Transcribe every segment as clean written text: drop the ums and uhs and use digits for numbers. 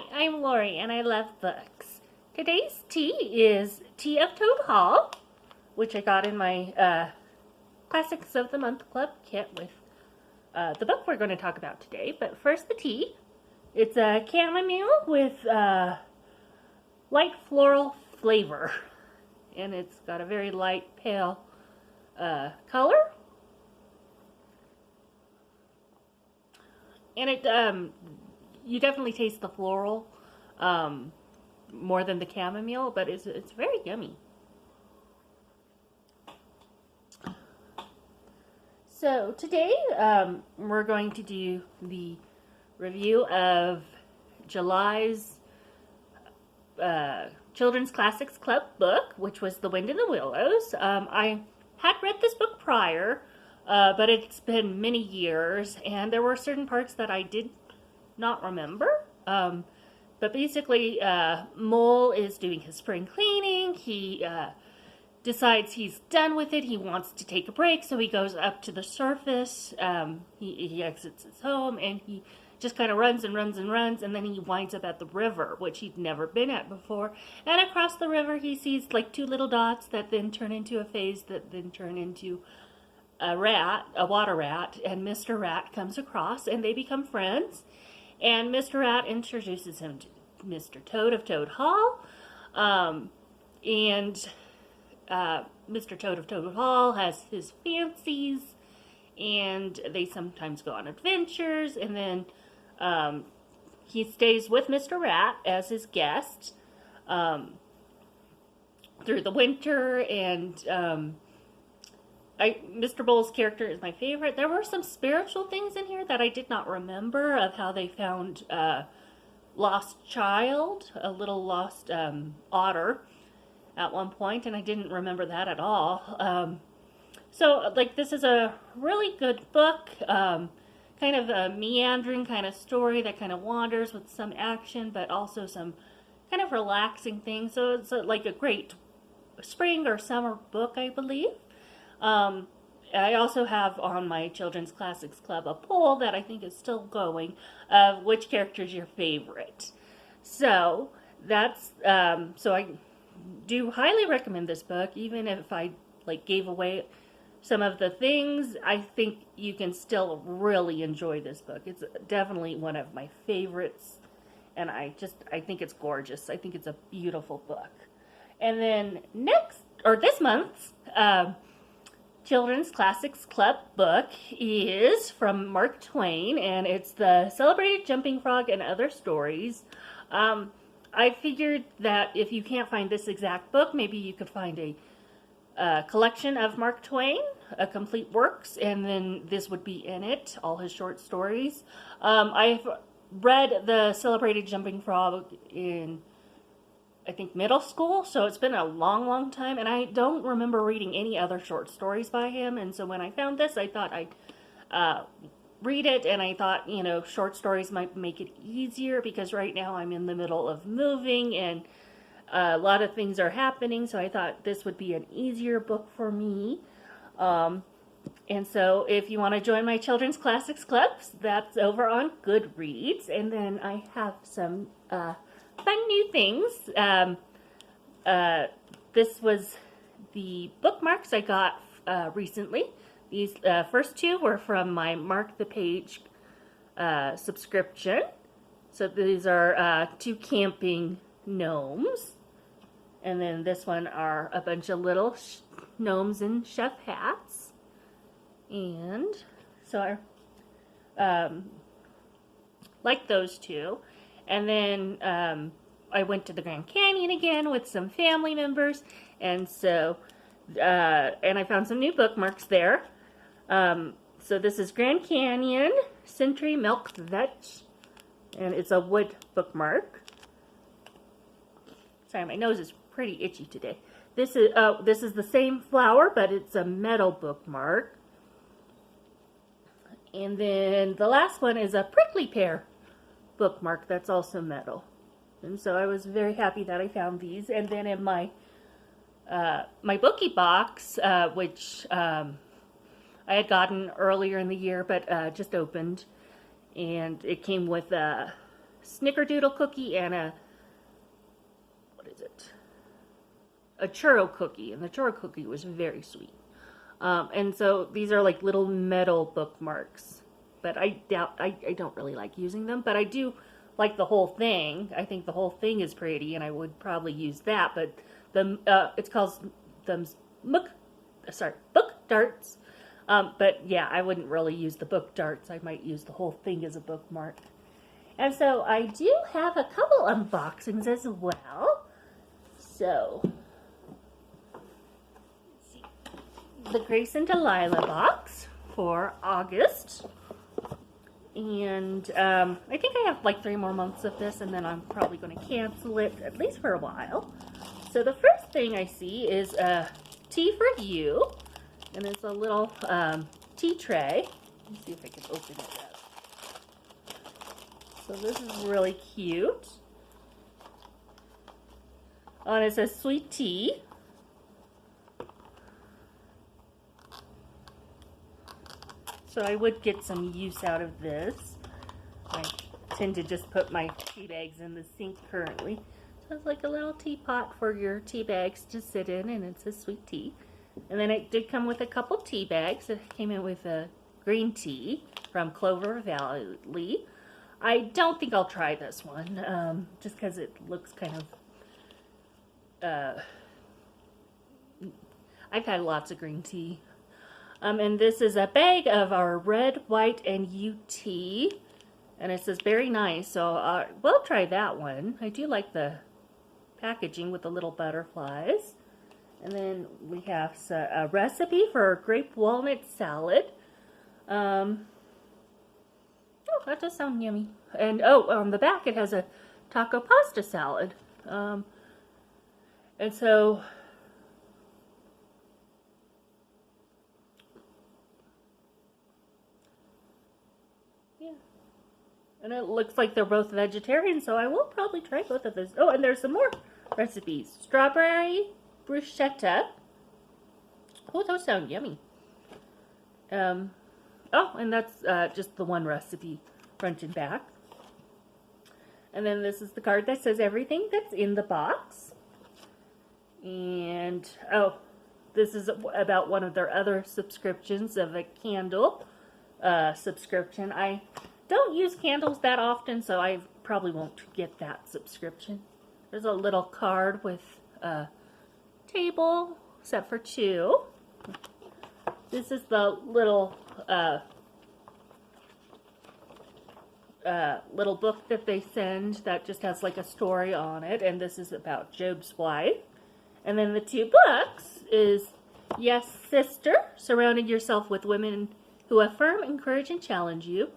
Hi, I'm Lori and I love books. Today's tea is Tea of Toad Hall, which I got in my Classics of the Month Club kit with the book we're going to talk about today. But first, the tea. It's a chamomile with light floral flavor, and it's got a very light, pale color. And it you definitely taste the floral more than the chamomile, but it's very yummy. So today we're going to do the review of July's Children's Classics Club book, which was The Wind in the Willows. I had read this book prior, but it's been many years, and there were certain parts that I did not remember. But basically, Mole is doing his spring cleaning. He decides he's done with it. He wants to take a break, so he goes up to the surface. He exits his home, and he just kind of runs and runs and runs, and then he winds up at the river, which he'd never been at before. And across the river, he sees like two little dots that then turn into a phase that then turn into a rat, a water rat, and Mr. Rat comes across, and they become friends. And Mr. Rat introduces him to Mr. Toad of Toad Hall. Mr. Toad of Toad Hall has his fancies, and they sometimes go on adventures, and then he stays with Mr. Rat as his guest through the winter, and Mr. Bull's character is my favorite. There were some spiritual things in here that I did not remember, of how they found lost child, a little lost otter at one point, and I didn't remember that at all. So, this is a really good book, kind of a meandering kind of story that kind of wanders with some action, but also some kind of relaxing things. So it's like a great spring or summer book, I believe. I also have on my Children's Classics Club a poll that I think is still going of which character is your favorite. So that's so I do highly recommend this book, even if I gave away some of the things. I think you can still really enjoy this book. It's definitely one of my favorites, and I think it's gorgeous. I think it's a beautiful book. And then this month's Children's Classics Club book is from Mark Twain, and it's The Celebrated Jumping Frog and Other Stories. I figured that if you can't find this exact book, maybe you could find a collection of Mark Twain, a complete works, and then this would be in it, all his short stories. I've read The Celebrated Jumping Frog in, I think, middle school, so it's been a long time, and I don't remember reading any other short stories by him, and so when I found this, I thought I'd read it, and I thought, short stories might make it easier, because right now I'm in the middle of moving, and a lot of things are happening, so I thought this would be an easier book for me. And so if you want to join my Children's Classics Clubs, that's over on Goodreads, and then I have some fun new things. This was the bookmarks I got recently. These first two were from my Mark the Page subscription. So these are two camping gnomes. And then this one are a bunch of little gnomes in chef hats. And so I like those two. And then I went to the Grand Canyon again with some family members, and so and I found some new bookmarks there. So this is Grand Canyon Century Milk Vetch, and it's a wood bookmark. Sorry, my nose is pretty itchy today. This is the same flower, but it's a metal bookmark. And then the last one is a prickly pear bookmark that's also metal. And so I was very happy that I found these. And then in my my bookie box, which I had gotten earlier in the year, but just opened, and it came with snickerdoodle cookie and what is it? A churro cookie, and the churro cookie was very sweet. And so these are like little metal bookmarks, but I don't really like using them, but I do like the whole thing. I think the whole thing is pretty, and I would probably use that, but it's called book darts. But yeah, I wouldn't really use the book darts. I might use the whole thing as a bookmark. And so I do have a couple unboxings as well. So, let's see. The Grace and Delilah box for August. And I think I have like 3 more months of this, and then I'm probably going to cancel it, at least for a while. So the first thing I see is Tea for You. And it's a little tea tray. Let me see if I can open it up. So this is really cute. Oh, and it says sweet tea. So I would get some use out of this. I tend to just put my tea bags in the sink currently. So it's like a little teapot for your tea bags to sit in, and it says sweet tea. And then it did come with a couple tea bags. It came in with a green tea from Clover Valley. I don't think I'll try this one, just because it looks kind of, I've had lots of green tea. And this is a bag of our red, white, and UT. And it says very nice, so we'll try that one. I do like the packaging with the little butterflies. And then we have a recipe for grape walnut salad. Oh, that does sound yummy. And on the back it has a taco pasta salad. And so, yeah. And it looks like they're both vegetarian, so I will probably try both of those. Oh, and there's some more recipes. Strawberry bruschetta. Oh, those sound yummy. Oh, and that's just the one recipe, front and back. And then this is the card that says everything that's in the box. And, oh, this is about one of their other subscriptions of a candle subscription. I don't use candles that often, so I probably won't get that subscription. There's a little card with table set for 2. This is the little little book that they send that just has like a story on it, and this is about Job's wife. And then the 2 books is Yes, Sister, Surrounding Yourself with Women Who Affirm, Encourage, and Challenge You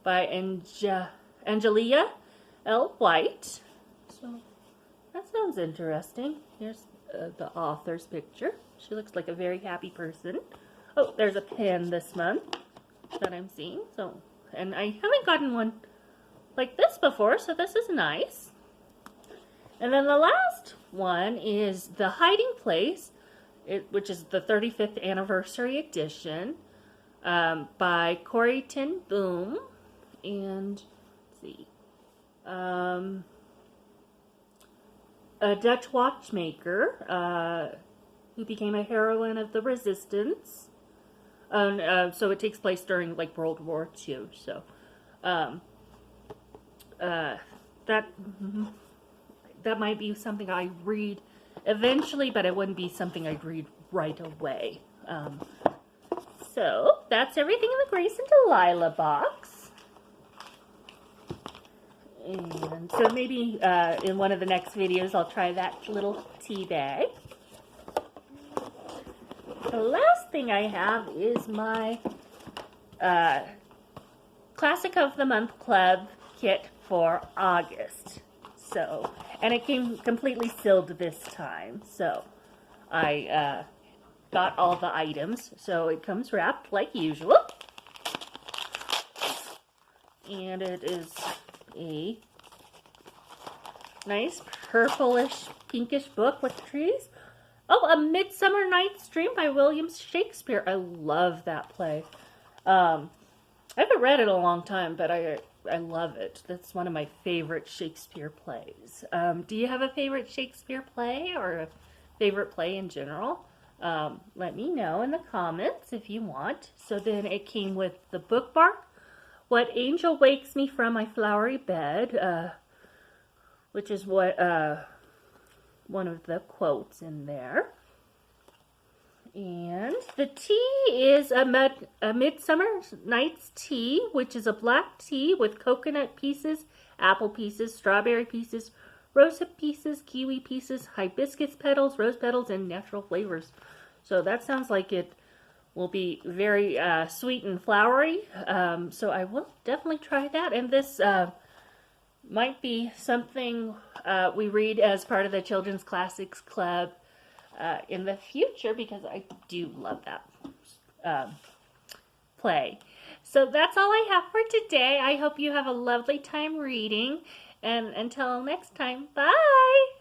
by Angelia L. White. So that sounds interesting. Here's the author's picture. She looks like a very happy person. Oh, there's a pen this month that I'm seeing. So, and I haven't gotten one like this before, so this is nice. And then the last one is The Hiding Place, which is the 35th anniversary edition by Corrie ten Boom. And let's see. A Dutch watchmaker who became a heroine of the resistance. So it takes place during like World War II. So that might be something I read eventually, but it wouldn't be something I'd read right away. So that's everything in the Grace and Delilah box. And so maybe in one of the next videos I'll try that little tea bag. The last thing I have is my Classic of the Month Club kit for August. So, and it came completely sealed this time. So I got all the items. So it comes wrapped like usual. And it is a nice purplish pinkish book with trees. Oh, A Midsummer Night's Dream by William Shakespeare. I love that play. I haven't read it in a long time, but I I love it. That's one of my favorite Shakespeare plays. Do you have a favorite Shakespeare play or a favorite play in general? Let me know in the comments if you want. So then it came with the bookmark. What angel wakes me from my flowery bed, which is what one of the quotes in there. And the tea is a Midsummer Night's Tea, which is a black tea with coconut pieces, apple pieces, strawberry pieces, rosehip pieces, kiwi pieces, hibiscus petals, rose petals, and natural flavors. So that sounds like it will be very sweet and flowery. So I will definitely try that. And this might be something we read as part of the Children's Classics Club in the future, because I do love that play. So that's all I have for today. I hope you have a lovely time reading, and until next time, bye!